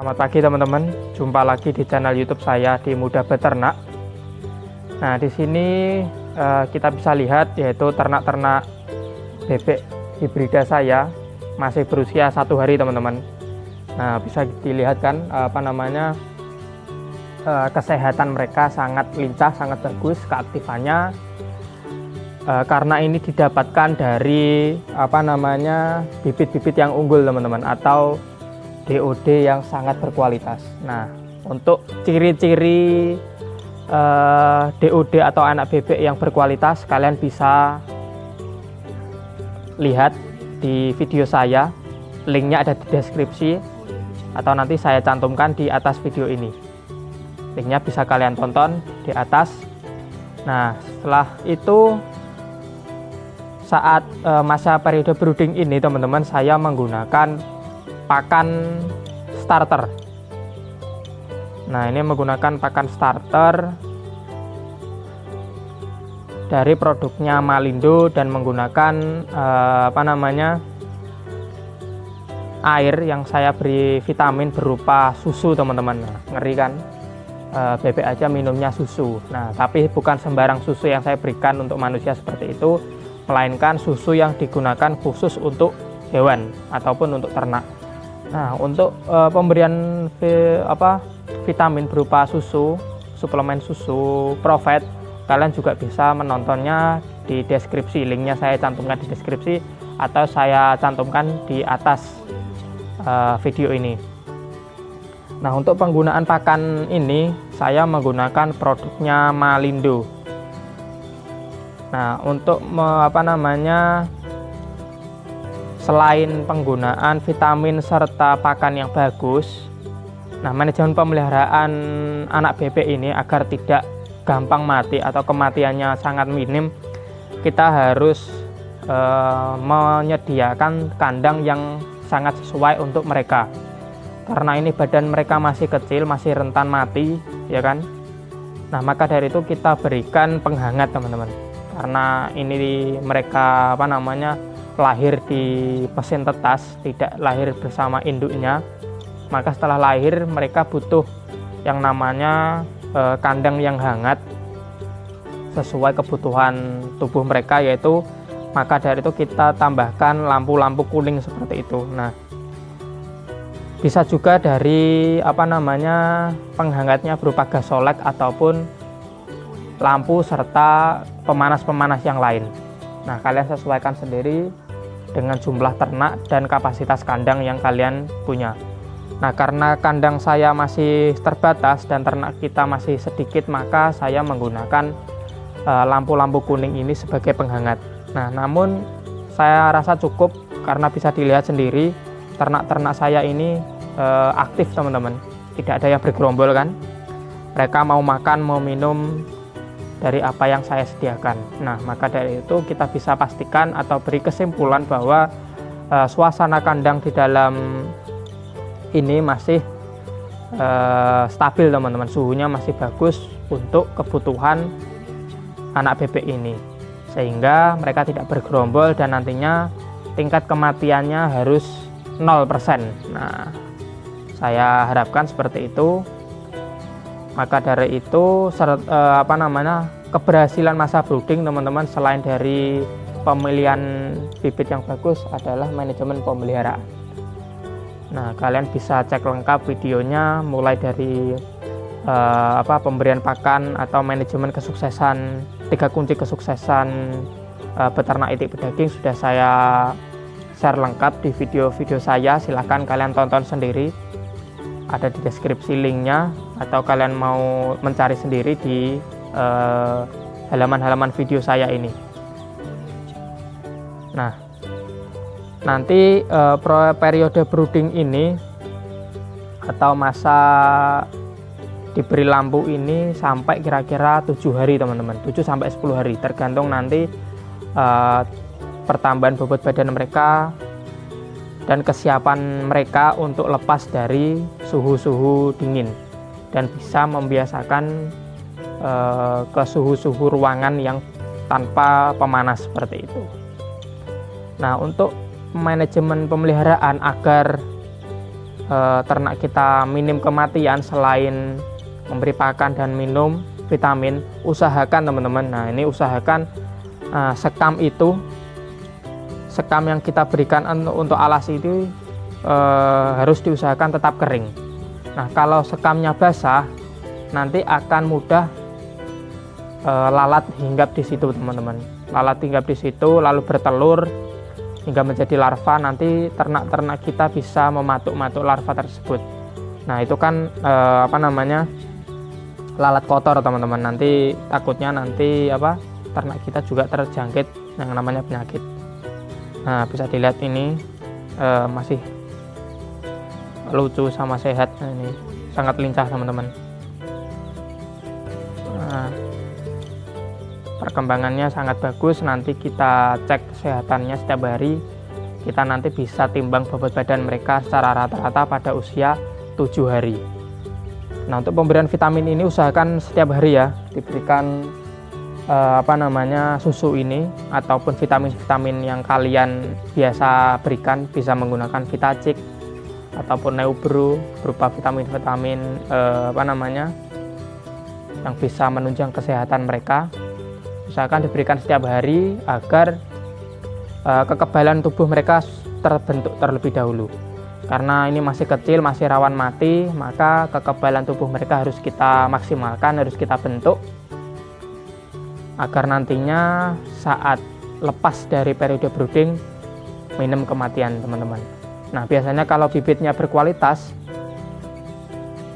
Selamat pagi teman-teman, jumpa lagi di channel YouTube saya di Mudah Beternak. Nah, di sini kita bisa lihat yaitu ternak-ternak bebek hibrida saya masih berusia 1 hari teman-teman. Nah, bisa dilihat kan kesehatan mereka sangat lincah, sangat bagus keaktifannya. Karena ini didapatkan dari bibit-bibit yang unggul teman-teman, atau DOD yang sangat berkualitas. Nah, untuk ciri-ciri DOD atau anak bebek yang berkualitas kalian bisa lihat di video saya, linknya ada di deskripsi atau nanti saya cantumkan di atas video ini. Linknya bisa kalian tonton di atas. Nah, setelah itu saat masa periode brooding ini teman-teman, saya menggunakan pakan starter. Nah, ini menggunakan pakan starter dari produknya Malindo dan menggunakan air yang saya beri vitamin berupa susu teman-teman. Nah, ngeri kan, bebek aja minumnya susu. Nah, tapi bukan sembarang susu yang saya berikan untuk manusia seperti itu, melainkan susu yang digunakan khusus untuk hewan ataupun untuk ternak. Nah, untuk pemberian vitamin berupa susu, suplemen susu Profit, kalian juga bisa menontonnya di deskripsi. Linknya saya cantumkan di deskripsi atau saya cantumkan di atas video ini. Nah, untuk penggunaan pakan ini saya menggunakan produknya Malindo. Nah, untuk selain penggunaan vitamin serta pakan yang bagus, nah, manajemen pemeliharaan anak bebek ini agar tidak gampang mati atau kematiannya sangat minim, kita harus menyediakan kandang yang sangat sesuai untuk mereka. Karena ini badan mereka masih kecil, masih rentan mati, ya kan? Nah, maka dari itu kita berikan penghangat teman-teman. Karena ini mereka lahir di mesin tetas, tidak lahir bersama induknya, maka setelah lahir mereka butuh yang namanya kandang yang hangat sesuai kebutuhan tubuh mereka, yaitu maka dari itu kita tambahkan lampu-lampu kuning seperti itu. Nah, bisa juga dari penghangatnya berupa gas solek ataupun lampu serta pemanas-pemanas yang lain. Nah, kalian sesuaikan sendiri dengan jumlah ternak dan kapasitas kandang yang kalian punya. Nah, karena kandang saya masih terbatas dan ternak kita masih sedikit, maka saya menggunakan lampu-lampu kuning ini sebagai penghangat. Nah, namun saya rasa cukup karena bisa dilihat sendiri ternak-ternak saya ini aktif teman-teman. Tidak ada yang bergerombol kan. Mereka mau makan, mau minum dari apa yang saya sediakan. Nah, maka dari itu kita bisa pastikan atau beri kesimpulan bahwa suasana kandang di dalam ini masih stabil teman-teman, suhunya masih bagus untuk kebutuhan anak bebek ini, sehingga mereka tidak bergerombol dan nantinya tingkat kematiannya harus 0%. Nah, saya harapkan seperti itu. Maka dari itu keberhasilan masa brooding teman-teman, selain dari pemilihan bibit yang bagus adalah manajemen pemeliharaan. Nah, kalian bisa cek lengkap videonya mulai dari pemberian pakan atau manajemen kesuksesan, 3 kunci kesuksesan beternak itik pedaging sudah saya share lengkap di video-video saya. Silahkan kalian tonton sendiri, ada di deskripsi linknya, atau kalian mau mencari sendiri di halaman-halaman video saya ini. Nah, nanti periode brooding ini atau masa diberi lampu ini sampai kira-kira 7 hari teman-teman, 7-10 hari, tergantung nanti pertambahan bobot badan mereka dan kesiapan mereka untuk lepas dari suhu-suhu dingin dan bisa membiasakan ke suhu-suhu ruangan yang tanpa pemanas seperti itu. Nah, untuk manajemen pemeliharaan agar ternak kita minim kematian, selain memberi pakan dan minum vitamin, usahakan teman-teman, nah ini usahakan sekam yang kita berikan untuk alas itu harus diusahakan tetap kering. Nah kalau sekamnya basah nanti akan mudah lalat hinggap di situ teman-teman. Lalat hinggap di situ lalu bertelur hingga menjadi larva, nanti ternak-ternak kita bisa mematuk-matuk larva tersebut. Nah itu kan lalat kotor teman-teman, nanti takutnya ternak kita juga terjangkit yang namanya penyakit. Nah bisa dilihat ini masih lucu sama sehat. Nah, ini sangat lincah teman-teman. Nah, perkembangannya sangat bagus. Nanti kita cek kesehatannya setiap hari. Kita nanti bisa timbang bobot badan mereka secara rata-rata pada usia 7 hari. Nah untuk pemberian vitamin ini usahakan setiap hari ya diberikan susu ini, ataupun vitamin-vitamin yang kalian biasa berikan, bisa menggunakan Vitacik ataupun Neubro berupa vitamin-vitamin yang bisa menunjang kesehatan mereka. Usahakan diberikan setiap hari agar kekebalan tubuh mereka terbentuk terlebih dahulu. Karena ini masih kecil, masih rawan mati, maka kekebalan tubuh mereka harus kita maksimalkan, harus kita bentuk agar nantinya saat lepas dari periode brooding minim kematian teman-teman. Nah biasanya kalau bibitnya berkualitas,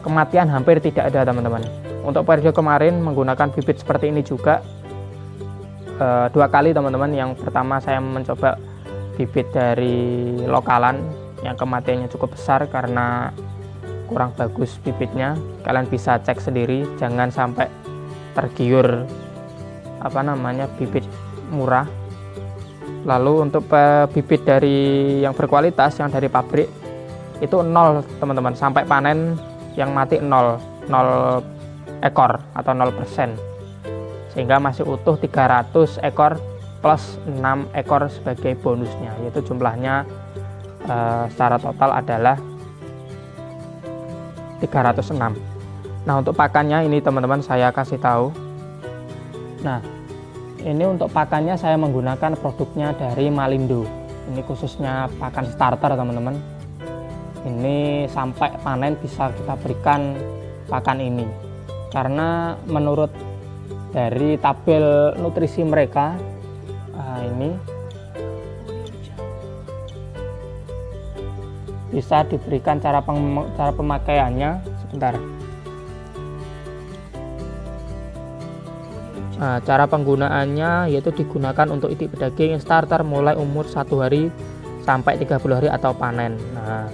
kematian hampir tidak ada teman-teman. Untuk periode kemarin menggunakan bibit seperti ini juga 2 kali teman-teman. Yang pertama saya mencoba bibit dari lokalan yang kematiannya cukup besar karena kurang bagus bibitnya. Kalian bisa cek sendiri, jangan sampai tergiur bibit murah. Lalu untuk bibit dari yang berkualitas yang dari pabrik itu 0 teman-teman, sampai panen yang mati 0 ekor atau 0%, sehingga masih utuh 300 ekor plus 6 ekor sebagai bonusnya, yaitu jumlahnya secara total adalah 306. Nah untuk pakannya ini teman-teman saya kasih tahu. Nah ini untuk pakannya saya menggunakan produknya dari Malindo. Ini khususnya pakan starter teman-teman. Ini sampai panen bisa kita berikan pakan ini. Karena menurut dari tabel nutrisi mereka, ini bisa diberikan cara pemakaiannya sebentar. Nah, cara penggunaannya yaitu digunakan untuk itik pedaging starter mulai umur 1 hari sampai 30 hari atau panen. Nah,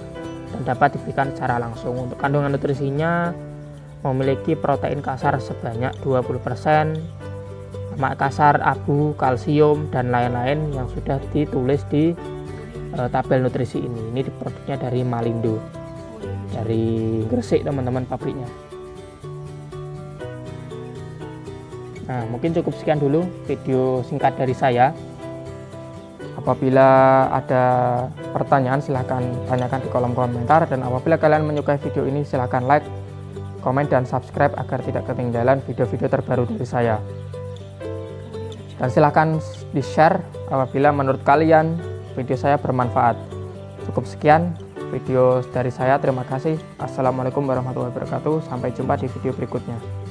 dan dapat diberikan secara langsung. Untuk kandungan nutrisinya memiliki protein kasar sebanyak 20%, lemak kasar, abu, kalsium, dan lain-lain yang sudah ditulis di tabel nutrisi ini. Ini produknya dari Malindo, dari Gresik teman-teman pabriknya. Nah, mungkin cukup sekian dulu video singkat dari saya. Apabila ada pertanyaan silahkan tanyakan di kolom komentar, dan apabila kalian menyukai video ini silahkan like, komen, dan subscribe agar tidak ketinggalan video-video terbaru dari saya. Dan silahkan di-share apabila menurut kalian video saya bermanfaat. Cukup sekian video dari saya, terima kasih. Assalamualaikum warahmatullahi wabarakatuh. Sampai jumpa di video berikutnya.